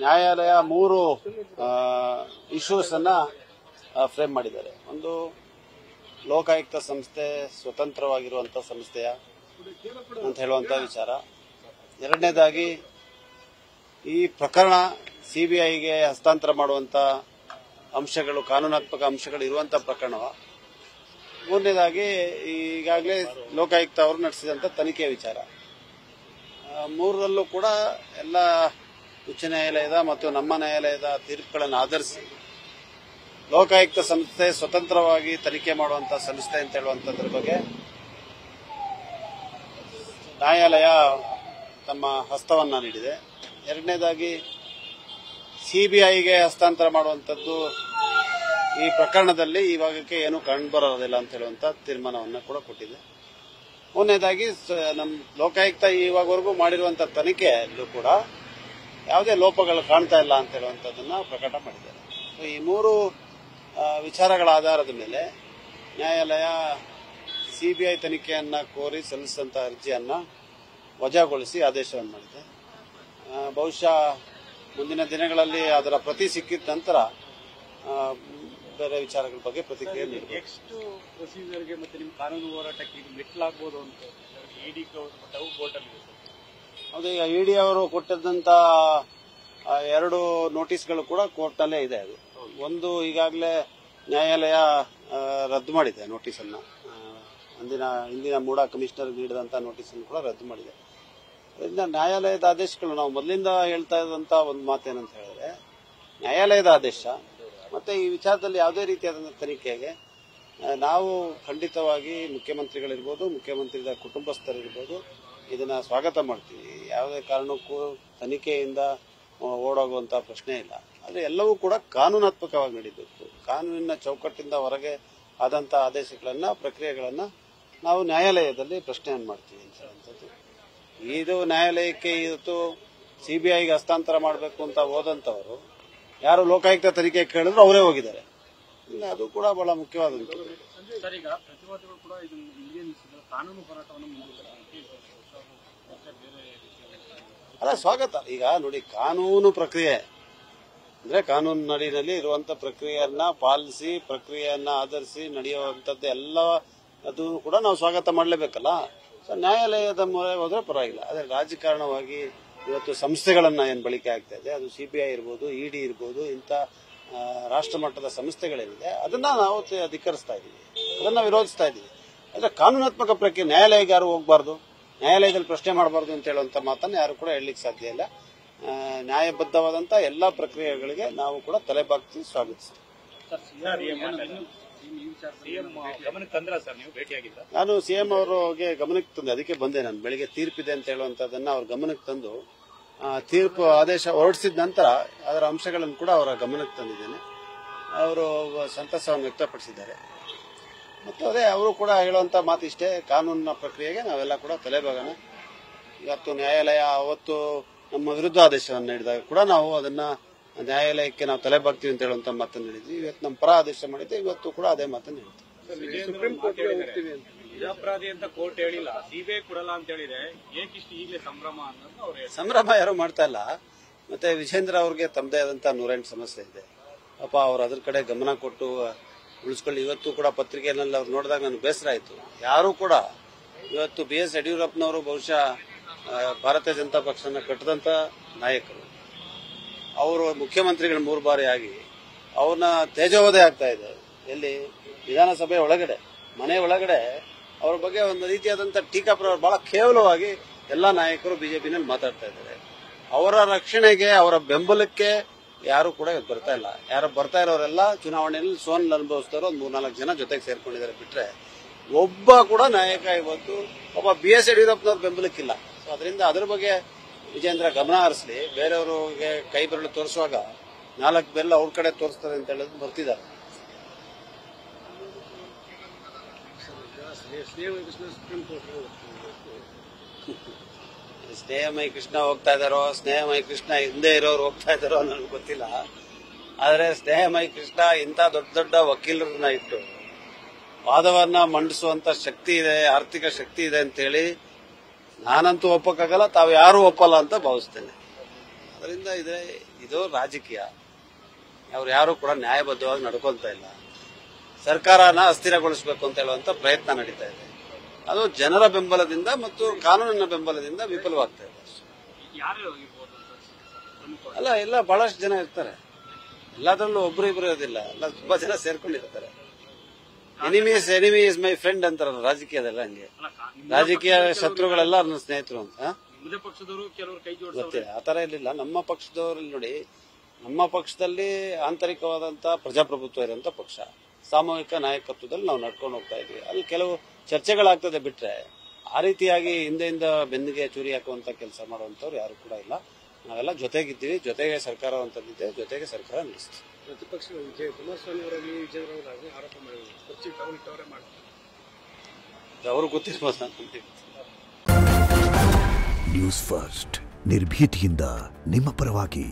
ನ್ಯಾಯಾಲಯ 3 ಇಶ್ಯೂಸ್ ಅನ್ನ ಫ್ರೇಮ್ ಮಾಡಿದ್ದಾರೆ. ಒಂದು, ಲೋಕಾಯುಕ್ತ ಸಂಸ್ಥೆ ಸ್ವತಂತ್ರವಾಗಿರುವಂತಹ ಸಂಸ್ಥೆಯ ಅಂತ ಹೇಳುವಂತಹ ವಿಚಾರ. ಎರಡನೇದಾಗಿ, ಈ ಪ್ರಕರಣ ಸಿಬಿಐಗೆ ಹಸ್ತಾಂತರ ಮಾಡುವಂತ ಅಂಶಗಳು, ಕಾನೂನಾತ್ಮಕ ಅಂಶಗಳು ಇರುವಂತಹ ಪ್ರಕರಣವ. ಮೂರನೇದಾಗಿ, ಈಗಾಗಲೇ ಲೋಕಾಯುಕ್ತ ಅವರು ನಡೆಸಿದಂತ ತನಿಖೆಯ ವಿಚಾರ. ಮೂರರಲ್ಲೂ ಕೂಡ ಎಲ್ಲ ಉಚ್ಚ ನ್ಯಾಯಾಲಯದ ಮತ್ತು ನಮ್ಮ ನ್ಯಾಯಾಲಯದ ತೀರ್ಪುಗಳನ್ನು ಆಧರಿಸಿ ಲೋಕಾಯುಕ್ತ ಸಂಸ್ಥೆ ಸ್ವತಂತ್ರವಾಗಿ ತನಿಖೆ ಮಾಡುವಂತಹ ಸಂಸ್ಥೆ ಅಂತ ಹೇಳುವಂತದ್ರ ಬಗ್ಗೆ ನ್ಯಾಯಾಲಯ ತಮ್ಮ ಹಸ್ತವನ್ನ ನೀಡಿದೆ. ಎರಡನೇದಾಗಿ, ಸಿಬಿಐಗೆ ಹಸ್ತಾಂತರ ಮಾಡುವಂತದ್ದು ಈ ಪ್ರಕರಣದಲ್ಲಿ ಈ ಭಾಗಕ್ಕೆ ಏನು ಕಂಡುಬರೋದಿಲ್ಲ ಅಂತ ಹೇಳುವಂತ ತೀರ್ಮಾನವನ್ನ ಕೂಡ ಕೊಟ್ಟಿದೆ. ಮೂರನೇದಾಗಿ, ನಮ್ಮ ಲೋಕಾಯುಕ್ತ ಇವಾಗವರೆಗೂ ಮಾಡಿರುವಂತಹ ತನಿಖೆಯಲ್ಲೂ ಕೂಡ ಯಾವುದೇ ಲೋಪಗಳು ಕಾಣ್ತಾ ಇಲ್ಲ ಅಂತ ಹೇಳುವಂತದ್ದನ್ನ ಪ್ರಕಟ ಮಾಡಿದ್ದಾರೆ. ಈ 3 ವಿಚಾರಗಳ ಆಧಾರದ ಮೇಲೆ ನ್ಯಾಯಾಲಯ ಸಿಬಿಐ ತನಿಖೆಯನ್ನ ಕೋರಿ ಸಲ್ಲಿಸಿದಂತಹ ಅರ್ಜಿಯನ್ನ ವಜಾಗೊಳಿಸಿ ಆದೇಶವನ್ನು ಮಾಡಿದೆ. ಬಹುಶಃ ಮುಂದಿನ ದಿನಗಳಲ್ಲಿ ಅದರ ಪ್ರತಿ ಸಿಕ್ಕಿದ ನಂತರ ಬೇರೆ ವಿಚಾರಗಳ ಬಗ್ಗೆ ಪ್ರತಿಕ್ರಿಯೆ ನೀಡಬೇಕು. ನೆಕ್ಸ್ಟ್ ಪ್ರೊಸೀಜರ್ಗೆ ಮತ್ತೆ ನಿಮ್ಮ ಕಾನೂನು ಹೋರಾಟಕ್ಕೆ ಇದು ಮೆಟ್ಲಾಗಬಹುದು ಅಂತ ಇಡಿ ಕೋರ್ಟ್ ಅಲ್ಲಿ. ಹೌದು, ಈಗ ಇಡಿ ಅವರು ಕೊಟ್ಟಿದ್ದಂತ 2 ನೋಟಿಸ್ಗಳು ಕೂಡ ಕೋರ್ಟ್ನಲ್ಲೇ ಇದೆ. ಅದು ಒಂದು, ಈಗಾಗಲೇ ನ್ಯಾಯಾಲಯ ರದ್ದು ಮಾಡಿದೆ ನೋಟಿಸ್ ಅನ್ನ. ಹಿಂದಿನ ಮೂಡಾ ಕಮಿಷನರ್ ನೀಡಿದಂತ ನೋಟಿಸ್ ಅನ್ನು ಕೂಡ ರದ್ದು ಮಾಡಿದೆ. ಅದರಿಂದ ನ್ಯಾಯಾಲಯದ ಆದೇಶಗಳು, ನಾವು ಮೊದಲಿಂದ ಹೇಳ್ತಾ ಇದ್ದಂತ ಒಂದು ಮಾತೇನಂತ ಹೇಳಿದ್ರೆ, ನ್ಯಾಯಾಲಯದ ಆದೇಶ ಮತ್ತೆ ಈ ವಿಚಾರದಲ್ಲಿ ಯಾವುದೇ ರೀತಿಯಾದಂತಹ ತನಿಖೆಗೆ ನಾವು ಖಂಡಿತವಾಗಿ ಮುಖ್ಯಮಂತ್ರಿಗಳಿರ್ಬೋದು, ಮುಖ್ಯಮಂತ್ರಿಗಳ ಕುಟುಂಬಸ್ಥರಿರ್ಬೋದು, ಇದನ್ನ ಸ್ವಾಗತ ಮಾಡ್ತೀವಿ. ಯಾವುದೇ ಕಾರಣಕ್ಕೂ ತನಿಖೆಯಿಂದ ಓಡೋಗುವಂತಹ ಪ್ರಶ್ನೆ ಇಲ್ಲ. ಆದರೆ ಎಲ್ಲವೂ ಕೂಡ ಕಾನೂನಾತ್ಮಕವಾಗಿ ನಡೀಬೇಕು. ಕಾನೂನಿನ ಚೌಕಟ್ಟಿಂದ ಹೊರಗೆ ಆದಂತಹ ಆದೇಶಗಳನ್ನ, ಪ್ರಕ್ರಿಯೆಗಳನ್ನ ನಾವು ನ್ಯಾಯಾಲಯದಲ್ಲಿ ಪ್ರಶ್ನೆಯನ್ನು ಮಾಡ್ತೀವಿ ಅಂತ ಹೇಳುವಂಥದ್ದು. ಇದು ನ್ಯಾಯಾಲಯಕ್ಕೆ ಇವತ್ತು ಸಿಬಿಐಗೆ ಹಸ್ತಾಂತರ ಮಾಡಬೇಕು ಅಂತ ಹೋದಂತವರು ಯಾರು ಲೋಕಾಯುಕ್ತ ತನಿಖೆ ಕೇಳಿದ್ರು ಅವರೇ ಹೋಗಿದ್ದಾರೆ. ಅದು ಕೂಡ ಬಹಳ ಮುಖ್ಯವಾದಂಥದ್ದು. ಸರ್, ಈಗ ಪ್ರತಿವಾದಿಗಳು ಕೂಡ ಕಾನೂನು ಹೋರಾಟವನ್ನು ಅಲ್ಲ, ಸ್ವಾಗತ. ಈಗ ನೋಡಿ, ಕಾನೂನು ಪ್ರಕ್ರಿಯೆ ಅಂದ್ರೆ ಕಾನೂನು ನಡಿನಲ್ಲಿ ಇರುವಂತ ಪ್ರಕ್ರಿಯೆಯನ್ನ ಪಾಲಿಸಿ, ಪ್ರಕ್ರಿಯೆಯನ್ನ ಆಧರಿಸಿ ನಡೆಯುವಂತದ್ದು ಎಲ್ಲ ಅದು ಕೂಡ ನಾವು ಸ್ವಾಗತ ಮಾಡಲೇಬೇಕಲ್ಲ. ನ್ಯಾಯಾಲಯದ ಮೊರೆ ಹೋದ್ರೆ ಪರವಾಗಿಲ್ಲ. ಅದೇ ರಾಜಕಾರಣವಾಗಿ ಇವತ್ತು ಸಂಸ್ಥೆಗಳನ್ನ ಏನ್ ಬಳಕೆ ಆಗ್ತಾ ಇದೆ, ಅದು ಸಿಬಿಐ ಇರ್ಬೋದು, ಇಡಿ ಇರ್ಬೋದು, ಇಂಥ ರಾಷ್ಟ್ರ ಮಟ್ಟದ ಸಂಸ್ಥೆಗಳೇನಿದೆ ಅದನ್ನ ನಾವು ಧಿಕ್ಕರಿಸ್ತಾ ಇದೀವಿ, ಅದನ್ನ ವಿರೋಧಿಸ್ತಾ ಇದೀವಿ. ಆದ್ರೆ ಕಾನೂನಾತ್ಮಕ ಪ್ರಕ್ರಿಯೆ ನ್ಯಾಯಾಲಯಕ್ಕೆ ಯಾರು ಹೋಗಬಾರ್ದು, ನ್ಯಾಯಾಲಯದಲ್ಲಿ ಪ್ರಶ್ನೆ ಮಾಡಬಾರ್ದು ಅಂತ ಹೇಳುವಂತ ಮಾತನ್ನ ಯಾರು ಕೂಡ ಹೇಳಲಿಕ್ಕೆ ಸಾಧ್ಯ ಇಲ್ಲ. ನ್ಯಾಯಬದ್ಧವಾದಂತಹ ಎಲ್ಲಾ ಪ್ರಕ್ರಿಯೆಗಳಿಗೆ ನಾವು ಕೂಡ ತಲೆಬಾಗ್ತಿ ಸ್ವಾಗತಿಸ್ತೀವಿ. ನಾನು ಸಿಎಂ ಅವರಿಗೆ ಗಮನಕ್ಕೆ ತಂದೆ, ಅದಕ್ಕೆ ಬಂದೆ. ನಾನು ಬೆಳಿಗ್ಗೆ ತೀರ್ಪಿದೆ ಅಂತ ಹೇಳುವಂತದನ್ನ ಅವ್ರ ಗಮನಕ್ಕೆ ತಂದು, ತೀರ್ಪು ಆದೇಶ ಹೊರಡಿಸಿದ ನಂತರ ಅದರ ಅಂಶಗಳನ್ನು ಕೂಡ ಅವರ ಗಮನಕ್ಕೆ ತಂದಿದ್ದೇನೆ. ಅವರು ಸಂತಸವನ್ನು ವ್ಯಕ್ತಪಡಿಸಿದ್ದಾರೆ. ಮತ್ತು ಅದೇ ಅವರು ಕೂಡ ಹೇಳುವಂತ ಮಾತು ಇಷ್ಟೇ, ಕಾನೂನಿನ ಪ್ರಕ್ರಿಯೆಗೆ ನಾವೆಲ್ಲ ಕೂಡ ತಲೆಬಾಗೋಣ. ಇವತ್ತು ನ್ಯಾಯಾಲಯ ಅವತ್ತು ನಮ್ಮ ವಿರುದ್ಧ ಆದೇಶವನ್ನು ನೀಡಿದಾಗ ಕೂಡ ನಾವು ಅದನ್ನ ನ್ಯಾಯಾಲಯಕ್ಕೆ ನಾವು ತಲೆಬಾಗ್ತೀವಿ ಅಂತ ಹೇಳುವಂತ ಮಾತನ್ನು ಹೇಳಿದ್ವಿ. ಇವತ್ತು ನಮ್ಮ ಪರ ಆದೇಶ ಮಾಡಿದ್ದೆ, ಇವತ್ತು ಕೂಡ ಅದೇ ಮಾತನ್ನು ಹೇಳ್ತೀವಿ. ಸುಪ್ರೀಂ ಕೋರ್ಟ್ ಹೋಗ್ತೀವಿ ಅಂತ ನಿರಪರಾಧಿ ಅಂತ ಕೋರ್ಟ್ ಹೇಳಿಲ್ಲ, ಸಿಬಿಐ ಕೊಡಲ್ಲ ಅಂತ ಹೇಳಿದ್ರೆ ಏಕಿಷ್ಟು ಈಗಲೇ ಸಂಭ್ರಮ ಅನ್ನೋದು ಅವ್ರು ಸಂಭ್ರಮ ಯಾರು ಮಾಡ್ತಾ ಇಲ್ಲ. ಮತ್ತೆ ವಿಜೇಂದ್ರ ಅವ್ರಿಗೆ ತಮ್ಮದೇ ಆದಂತ 108 ಸಮಸ್ಯೆ ಇದೆ. ಪಾಪ ಅವ್ರು ಅದ್ರ ಕಡೆ ಗಮನ ಕೊಟ್ಟು ಉಳಿಸ್ಕೊಳ್ಳಿ. ಇವತ್ತು ಕೂಡ ಪತ್ರಿಕೆಯಲ್ಲಿ ಅವ್ರು ನೋಡಿದಾಗ ನನಗೆ ಬೇಸರ ಆಯ್ತು. ಯಾರು ಕೂಡ ಇವತ್ತು BS ಯಡಿಯೂರಪ್ಪನವರು ಬಹುಶಃ ಭಾರತೀಯ ಜನತಾ ಪಕ್ಷನ ಕಟ್ಟದಂತ ನಾಯಕರು. ಅವರು ಮುಖ್ಯಮಂತ್ರಿಗಳು 3 ಬಾರಿ ಆಗಿ ಅವ್ರನ್ನ ತೇಜೋವಧೆ ಆಗ್ತಾ ಇದೆ. ಎಲ್ಲಿ? ವಿಧಾನಸಭೆ ಒಳಗಡೆ, ಮನೆ ಒಳಗಡೆ ಅವ್ರ ಬಗ್ಗೆ ಒಂದು ರೀತಿಯಾದಂತ ಟೀಕಾಪ್ರವಾಹ ಬಹಳ ಕೇವಲವಾಗಿ ಎಲ್ಲಾ ನಾಯಕರು ಬಿಜೆಪಿನಲ್ಲಿ ಮಾತಾಡ್ತಾ ಇದ್ದಾರೆ. ಅವರ ರಕ್ಷಣೆಗೆ, ಅವರ ಬೆಂಬಲಕ್ಕೆ ಯಾರು ಕೂಡ ಬರ್ತಾ ಇಲ್ಲ. ಯಾರು ಬರ್ತಾ ಇರೋರೆಲ್ಲ ಚುನಾವಣೆಯಲ್ಲಿ ಸೋಲ್ ಅನುಭವಿಸ್ತಾರೋ 3-4 ಜನ ಜೊತೆಗೆ ಸೇರ್ಕೊಂಡಿದ್ದಾರೆ ಬಿಟ್ರೆ ಒಬ್ಬ ಕೂಡ ನಾಯಕ ಇವತ್ತು ಒಬ್ಬ BS ಯಡಿಯೂರಪ್ಪನವ್ರ ಬೆಂಬಲಕ್ಕಿಲ್ಲ. ಅದರಿಂದ ಅದ್ರ ಬಗ್ಗೆ ವಿಜೇಂದ್ರ ಗಮನ ಹರಿಸಲಿ. ಬೇರೆಯವ್ರಿಗೆ ಕೈ ಬೆರಳು ತೋರಿಸುವಾಗ 4 ಬೆರಳು ಅವ್ರ ಕಡೆ ತೋರಿಸ್ತಾರೆ ಅಂತ ಹೇಳೋದು ಬರ್ತಿದ್ದಾರೆ. ಸ್ನೇಹಮಯಿ ಕೃಷ್ಣ ಹೋಗ್ತಾ ಇದಾರೋ, ಸ್ನೇಹಮಯಿ ಕೃಷ್ಣ ಹಿಂದೆ ಇರೋರು ಹೋಗ್ತಾ ಇದಾರೋ ನನಗೆ ಗೊತ್ತಿಲ್ಲ. ಆದ್ರೆ ಸ್ನೇಹಮಯಿ ಕೃಷ್ಣ ಇಂಥ ದೊಡ್ಡ ದೊಡ್ಡ ವಕೀಲರನ್ನ ಇಟ್ಟು ವಾದವನ್ನ ಮಂಡಿಸುವಂತ ಶಕ್ತಿ ಇದೆ, ಆರ್ಥಿಕ ಶಕ್ತಿ ಇದೆ ಅಂತ ಹೇಳಿ ನಾನಂತೂ ಒಪ್ಪಕ್ಕಾಗಲ್ಲ, ತಾವು ಯಾರು ಒಪ್ಪಲ್ಲ ಅಂತ ಭಾವಿಸ್ತೇನೆ. ಅದರಿಂದ ಇದು ರಾಜಕೀಯ. ಅವ್ರು ಯಾರು ಕೂಡ ನ್ಯಾಯಬದ್ಧವಾಗಿ ನಡ್ಕೊಂತ ಇಲ್ಲ. ಸರ್ಕಾರನ ಅಸ್ಥಿರಗೊಳಿಸಬೇಕು ಅಂತ ಹೇಳುವಂತ ಪ್ರಯತ್ನ ನಡೀತಾ ಇದೆ. ಅದು ಜನರ ಬೆಂಬಲದಿಂದ ಮತ್ತು ಕಾನೂನಿನ ಬೆಂಬಲದಿಂದ ವಿಫಲವಾಗ್ತಾ ಇದೆ. ಅಲ್ಲ, ಎಲ್ಲ ಬಹಳಷ್ಟು ಜನ ಇರ್ತಾರೆ. ಎಲ್ಲದರಲ್ಲೂ ಒಬ್ರು ಇಬ್ರು ಇರೋದಿಲ್ಲ, ಎಲ್ಲ ತುಂಬಾ ಜನ ಸೇರ್ಕೊಂಡಿರ್ತಾರೆ. ಎನಿಮಿ ಇಸ್ ಮೈ ಫ್ರೆಂಡ್ ಅಂತಾರಲ್ಲ ರಾಜಕೀಯದಲ್ಲ, ಹಂಗೆ ರಾಜಕೀಯ ಶತ್ರುಗಳೆಲ್ಲ ನನ್ನ ಸ್ನೇಹಿತರು ಅಂತ ಗೊತ್ತಿಲ್ಲ. ಆತರ ಇರಲಿಲ್ಲ ನಮ್ಮ ಪಕ್ಷದವರಲ್ಲಿ. ನೋಡಿ, ನಮ್ಮ ಪಕ್ಷದಲ್ಲಿ ಆಂತರಿಕವಾದಂತ ಪ್ರಜಾಪ್ರಭುತ್ವ ಇರುವಂತ ಪಕ್ಷ, ಸಾಮೂಹಿಕ ನಾಯಕತ್ವದಲ್ಲಿ ನಾವು ನಡ್ಕೊಂಡು ಹೋಗ್ತಾ ಇದ್ವಿ. ಅಲ್ಲಿ ಕೆಲವು ಚರ್ಚೆಗಳಾಗ್ತದೆ ಬಿಟ್ರೆ ಆ ರೀತಿಯಾಗಿ ಹಿಂದೆಯಿಂದ ಬೆನ್ನಿಗೆ ಚೂರಿ ಹಾಕುವಂತ ಕೆಲಸ ಮಾಡುವಂತವ್ರು ಯಾರು ಕೂಡ ಇಲ್ಲ. ನಾವೆಲ್ಲ ಜೊತೆಗಿದ್ದೀವಿ, ಜೊತೆಗೆ ಸರ್ಕಾರ ಅಂತಂದಿದೆ, ಜೊತೆಗೆ ಸರ್ಕಾರ ನಡೆಸ್ತೀವಿ. ಪ್ರತಿಪಕ್ಷಗಳು ಕುಮಾರಸ್ವಾಮಿ ಅವರಲ್ಲಿ ವಿಜಯನಗರದಲ್ಲಿ ಆರೋಪ ಮಾಡಿದ್ರು, ಅವರು ಗೊತ್ತಿರ್ಬೋದು. ನ್ಯೂಸ್ ಫಸ್ಟ್ ನಿರ್ಭೀತಿಯಿಂದ ನಿಮ್ಮ ಪರವಾಗಿ.